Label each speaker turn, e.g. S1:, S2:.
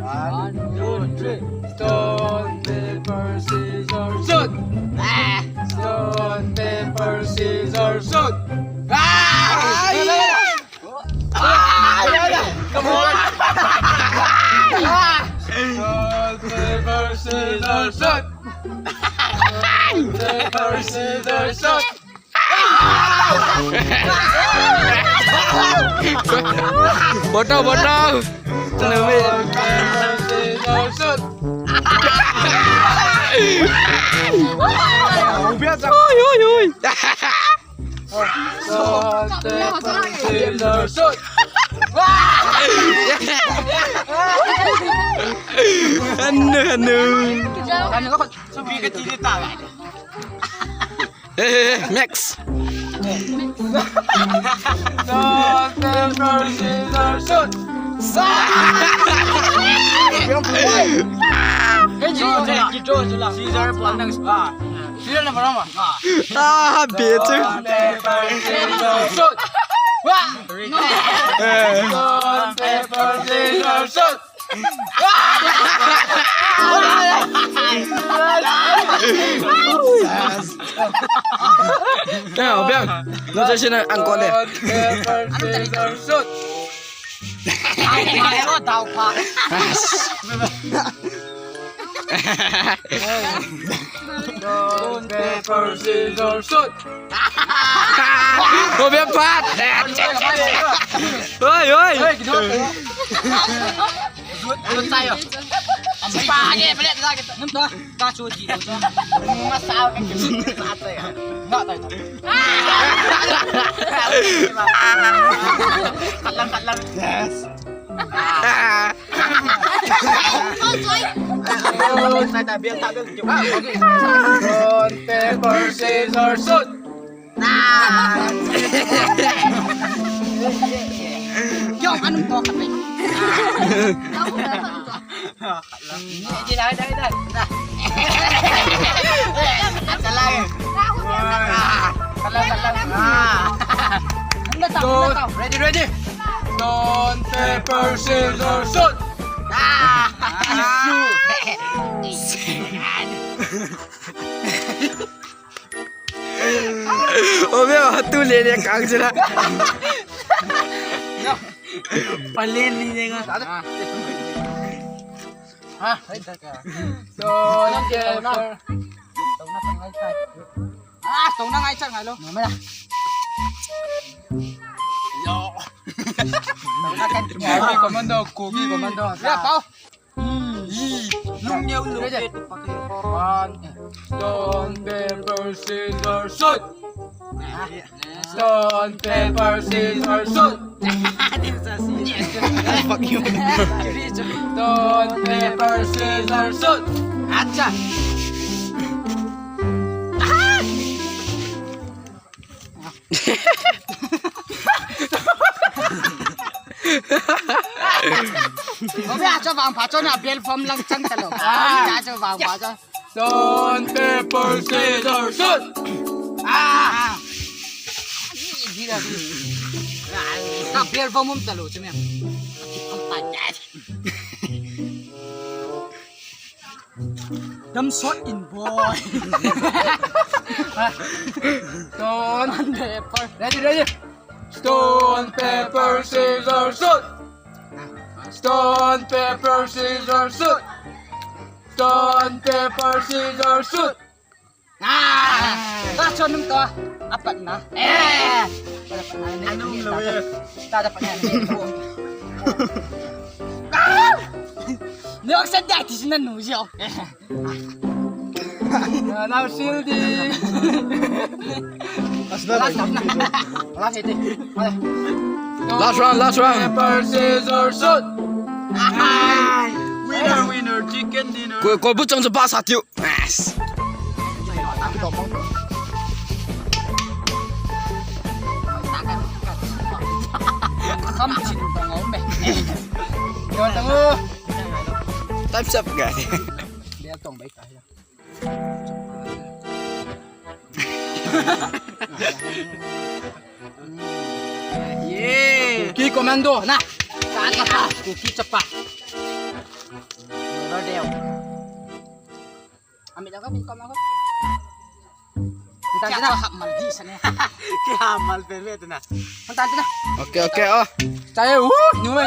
S1: One, two, three. Stone, paper, scissors, shoot! Stone, paper, scissors, shoot! Come on! Stone, paper, scissors, shoot! Stone, paper, scissors, shoot!
S2: Botol.
S1: Stone, paper, scissors, shoot!
S2: Ôi.
S1: Stone, paper, scissors, shoot!
S2: Anu.
S1: Ano ka? Sabi ka tinita.
S2: Max.
S1: Stone, paper, scissors, shoot! Scissor lang ng spa. Scissor na marama.
S2: Ah, beto.
S1: Stone, paper, scissors, shoot! Stone, paper, scissors, shoot!
S2: Kaya, biang. Nasa siya ng angkot eh.
S1: Stone, paper, scissors, shoot! Stone, paper, scissors, shoot!
S2: Oh, biang pat. Oi.
S1: Ano tayo? Ang pagi, palit na kita. Nung to, kasuji daw to. Masaw ka sa ato ya. Nga tayo. Kalang. Yes. Stone, paper, scissors, shoot! Yung anong to kapit? Hindi, dahil. Kalang. Ready. Stone, paper, scissors, shoot!
S2: Oh, biang tuloy niya kang sila.
S1: Palili niya nga. Stone, paper. Stone na nga isa. Halo. Mamaya. Kogi komando. Ya, pao. Nung nyaw lo. One. Stone, paper, scissors, shoot! Stone, paper, scissors, shoot!
S2: Fuck you.
S1: Stone, paper, scissors, shoot! Acha! Obe acha bang pacho na bel form lang chang talo. Acha bang pacho. Stone, paper, scissors, shoot! Gila. Nah, bel form mum talo cuma. Dam shot in boy. Stone, paper. Ready. Stone, paper, scissors, shoot! Stone, paper, scissors, shoot! Stone, paper, scissors, shoot! Kaso nung to, apat na. Anong lawyer? Dapat na. Niyok sa dati sinanusyo. Now shielding.
S2: Last round.
S1: Paper, scissors, shoot! Winner, chicken dinner.
S2: Kau bucang sepak satu. Yes.
S1: Kamchin bang ombe. Tunggu.
S2: Time's up, guys.
S1: Dia tong baik aja. Yeay. Ki komando. Nah. Kuki cepat. Rodeo. Ambil ako, ambil ako. Punta na. Maldi sana. Kaya mal peme ito na. Punta na.
S2: Oke, oke, oh.
S1: Tayo, nuwe.